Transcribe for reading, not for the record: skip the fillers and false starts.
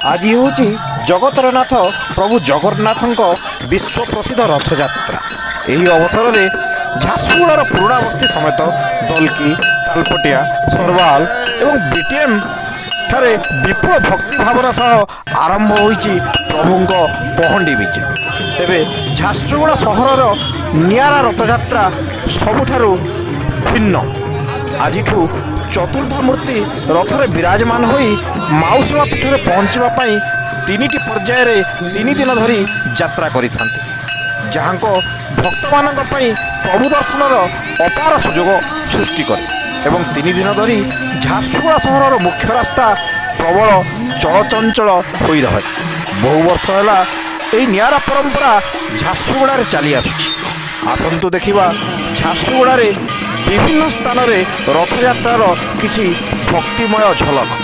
आज हूँ जगतर नाथ प्रभु जगन्नाथ विश्व प्रसिद्ध रथयात्रा। यही अवसर में झारसुगुड़ार पुराणा बस्ती समेत दलकी तालपटिया सरवाल और बीटीएम ठारे विपुल भक्ति भावना सह आरंभ होइछि प्रभुंक पहंडी विजे। तेबे झारसुगुड़ा सहरर नियारा रथयात्रा सबुठारु भिन्न। आज चतुर्धा मूर्ति रथरे विराजमान होई माउसीमा पीठरे पहुँचापी तीनिटी पर्यायर 3 दिन धरी यात्रा करिथांती, जहाँको भक्तमानंक पई प्रभु दर्शनर अपार सुजोग सृष्टि करे एवं 3 दिन धरी झारसुगुड़ा सहरर मुख्य रास्ता प्रबल चलचंचल होई रहे। बहु वर्ष है यही नियारा परंपरा झारसुगुड़ारे चली आसुछि। आसंतु देखिबा झारसुगुड़ारे विभिन्न स्थान में रथयात्रार किछि भक्तिमय झलक।